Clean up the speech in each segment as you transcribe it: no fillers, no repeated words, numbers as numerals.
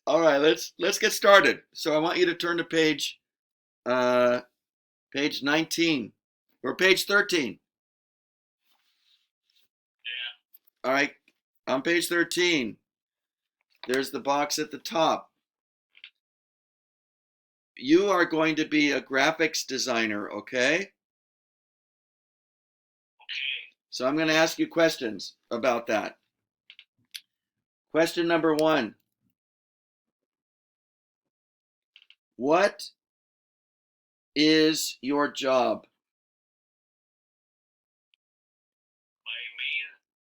All right, let's get started. So I want you to turn to uh page 19 or page 13. All right, on page 13, there's the box at the top. You are going to be a graphics designer, okay? So I'm going to ask you questions about that. Question number 1. What is your job? My main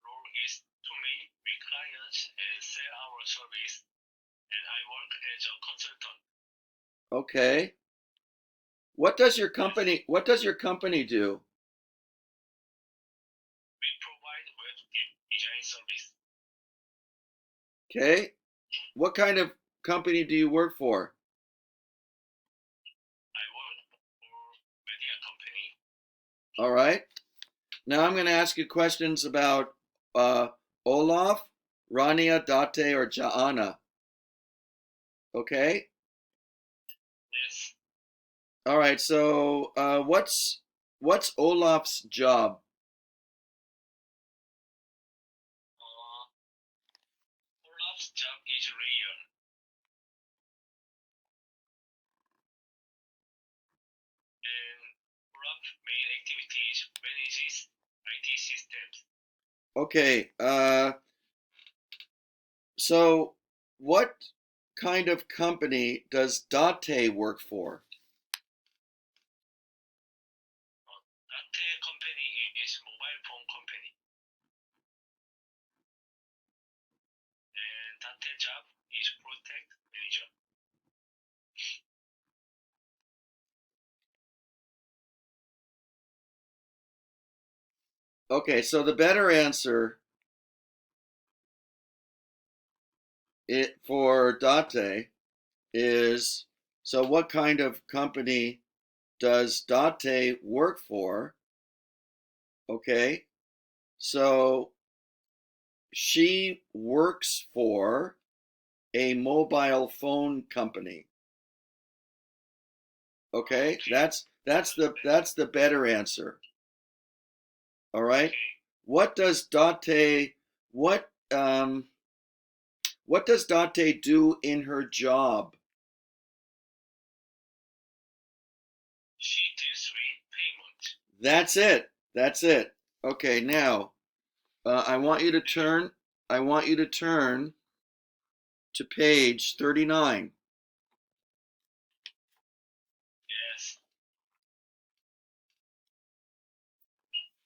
role is to meet with clients and sell our service, and I work as a consultant. Okay. What does your company do? We provide web design service. Okay. What kind of company do you work for? I work for media company. All right. Now I'm going to ask you questions about uh, Olaf, Rania, Date, or Jaana. Okay. Yes, All right. So what's Olaf's job? Olaf's job is rare, and Olaf's main activities manages IT systems. Okay. So what kind of company does Date work for? That company is mobile phone company, and that job is project manager. Okay. So the better answer for Date is, so what kind of company does Date work for? Okay. So she works for a mobile phone company. Okay? Okay, That's the better answer. All right? Okay, What does Date what what does Date do in her job? she deals with payment. That's it. That's it. Okay, now I want you to turn I want you to turn to page 39. Yes,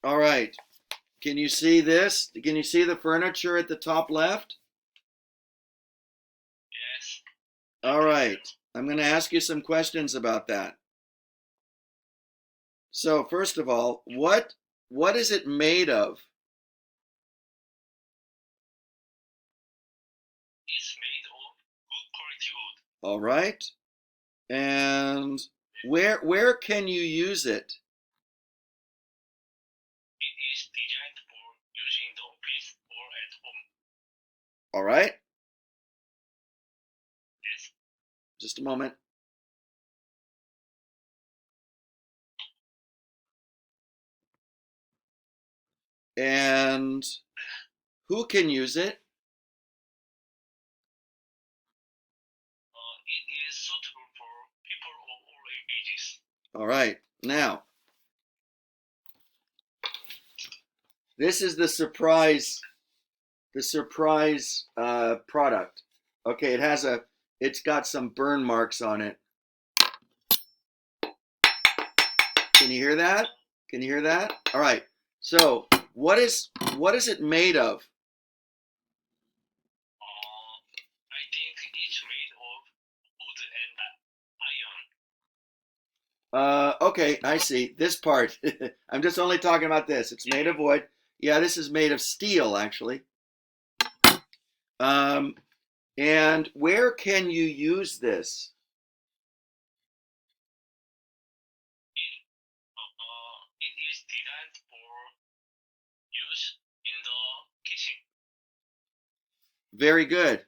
All right. Can you see this? Can you see the furniture at the top left? yes, I All can right. tell. I'm going to ask you some questions about that. So, first of all, what is it made of? It's made of good quality wood. All right. And where can you use it? It is designed for use in the office or at home. All right. Yes, Just a moment. And who can use it? it is suitable for people of all ages. All right. Now, this is the surprise product. Okay, it's got some burn marks on it. Can you hear that? Can you hear that? All right. So, what is it made of? I think it's made of wood and iron. Okay, I see. This part. I'm just only talking about this. It's made of wood. Yeah, this is made of steel, actually. Um, and where can you use this? It is designed for use in the kitchen. Very good.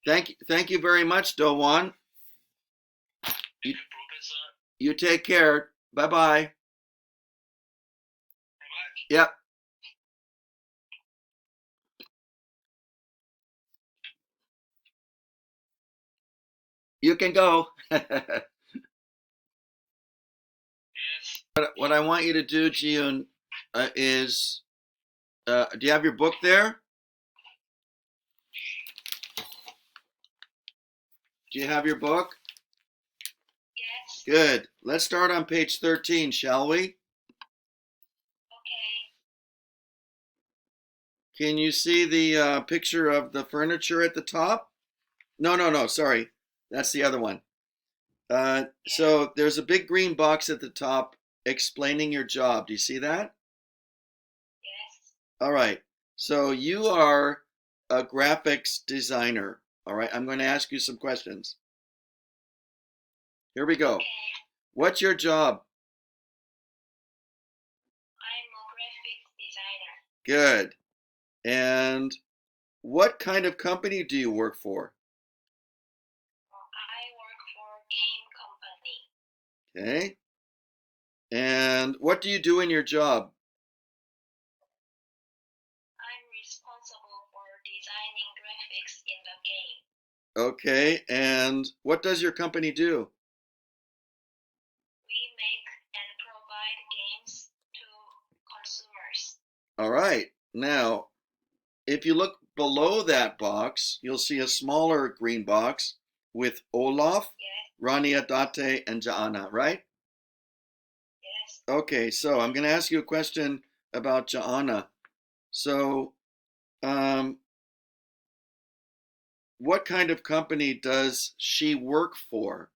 Thank you very much, Do-won. Thank you, Professor. You take care. Bye-bye. Bye-bye. Yep. You can go. Yes. What I want you to do, Jiyoon, is, do you have your book there? Do you have your book? Yes. Good. Let's start on page 13, shall we? Okay. Can you see the picture of the furniture at the top? No, sorry. That's the other one. So there's a big green box at the top explaining your job. Do you see that? Yes. All right. So you are a graphics designer. All right. I'm going to ask you some questions. Here we go. Okay. What's your job? I'm a graphics designer. Good. And what kind of company do you work for? I work for a game company. Okay. And what do you do in your job? I'm responsible for designing graphics in the game. Okay. And what does your company do? We make and provide games to consumers. All right. Now, if you look below that box, you'll see a smaller green box with Olaf, Yes. Rania Date, and Jaana, right? Yes. Okay, so I'm going to ask you a question about Jaana. So, what kind of company does she work for?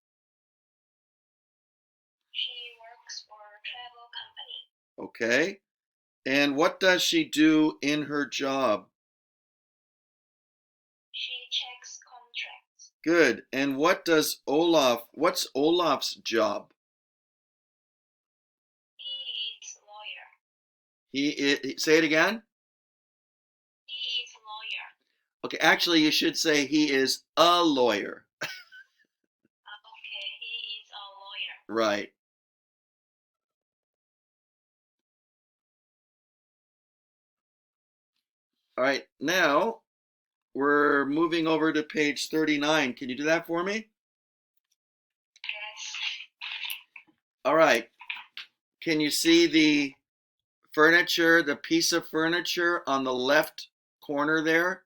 She works for a travel company. Okay. And what does she do in her job? She checks contracts. Good. And what's Olaf's job? He is lawyer. Say it again? He is lawyer. Okay, actually, you should say he is a lawyer. Okay, he is a lawyer. Right. All right, now we're moving over to page 39. Can you do that for me? Yes. All right. Can you see the furniture, the piece of furniture on the left corner there?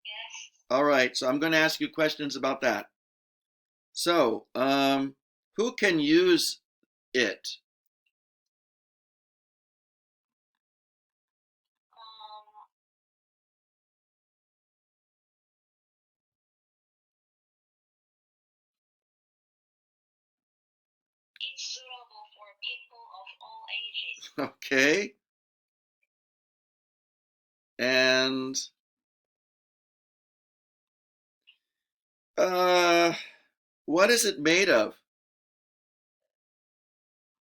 Yes. All right, so I'm going to ask you questions about that. So, who can use it? It's suitable for people of all ages. Okay. And what is it made of?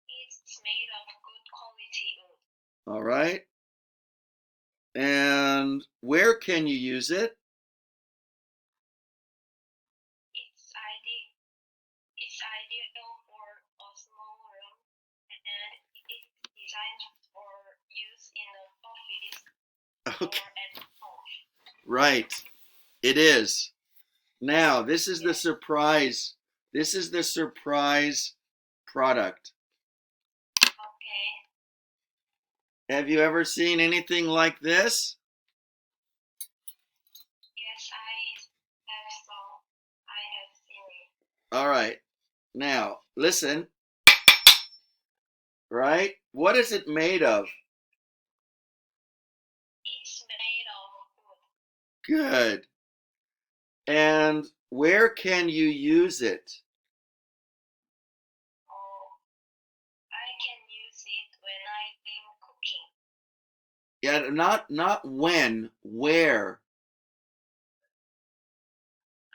It's made of good quality wood. All right. And where can you use it? It's ideal for a small room, and it's designed for use in the office Okay. or at home. Right. It is. Now, this is the surprise. This is the surprise product. Okay. Have you ever seen anything like this? Yes, I have seen it. All right. Now, listen. Right? What is it made of? It's made of wood. Good. And where can you use it? Oh, I can use it when I'm cooking. Yeah, not when, where?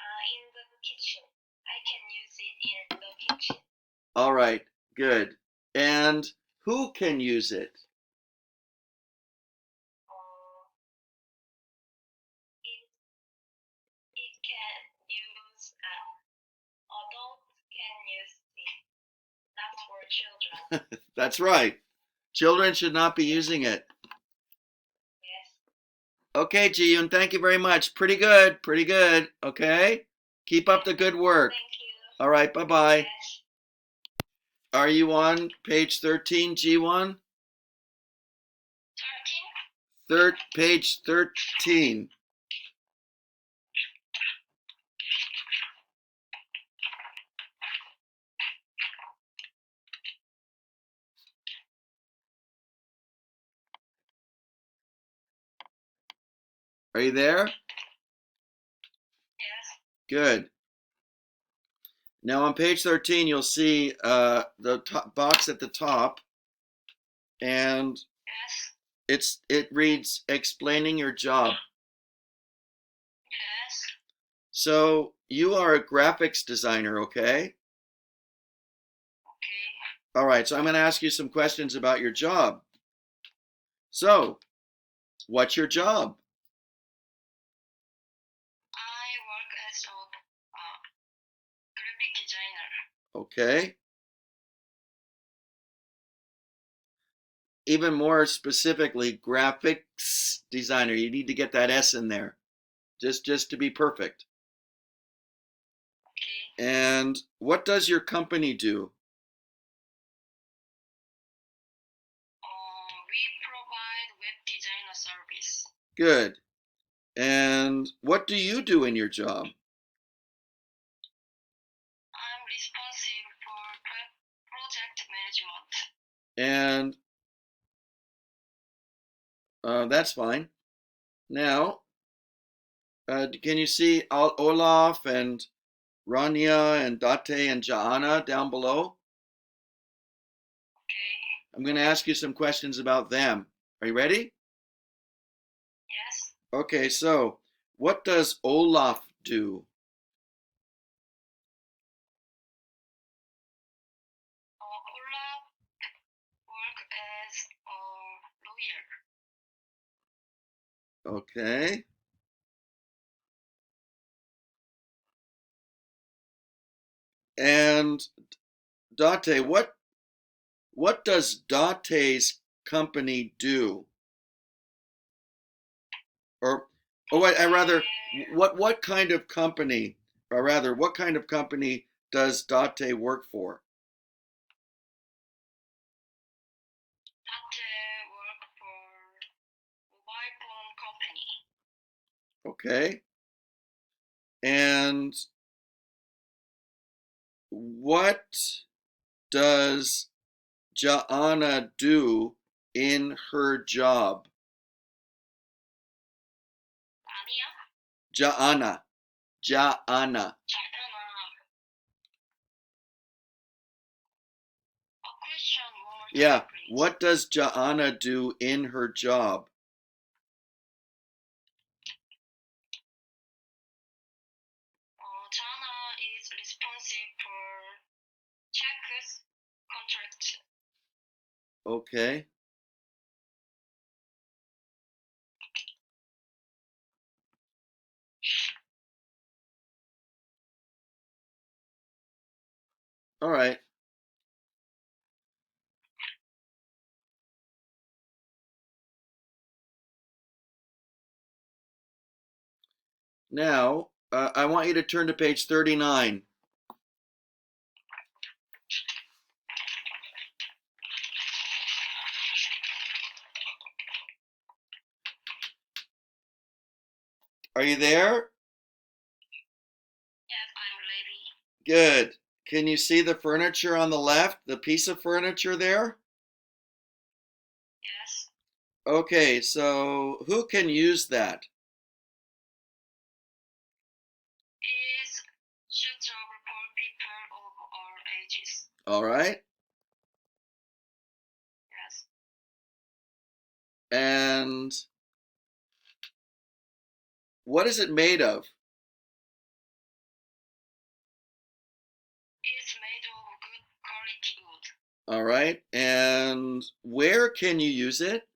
In the kitchen. I can use it in the kitchen. All right, good. And who can use it? Uh, it can use, adults can use it, not for children. That's right. Children should not be using it. Yes. Okay, Ji-yoon, thank you very much. Pretty good, pretty good. Okay? Keep up the good work. Thank you. All right, bye-bye. Yes. Are you on page 13, G1? 13? Page 13. Are you there? Yes. Good. Now on page 13, you'll see the top box at the top, and Yes. it reads explaining your job. Yes. So you are a graphics designer, okay? Okay. All right, so I'm going to ask you some questions about your job. So, what's your job? I work as a graphic designer. Okay. Even more specifically, graphics designer. You need to get that S in there, just to be perfect. Okay. And what does your company do? We provide web designer service. Good. And what do you do in your job? I'm responsible for project management. And that's fine. Now, can you see Olaf and Rania and Date and Jaana down below? Okay. I'm going to ask you some questions about them. Are you ready? Yes. Okay, so what does Olaf do? Olaf work as a lawyer. Okay. And Date, what does Date's company do? Or I rather, what kind of company, or rather, what kind of company does Date work for? That work for mobile phone company. Okay. And what does Jaana do in her job? Ania? Jaana. China. A question one more time, Yeah. please. What does Jaana do in her job? China is responsible for checks contract. Okay. All right. Now, I want you to turn to page 39. Are you there? Yes, I'm ready. Good. Can you see the furniture on the left? The piece of furniture there? Yes. Okay, so who can use that? Is suitable for people of all ages. All right. Yes. And what is it made of? It's made of good quality wood. All right. And where can you use it?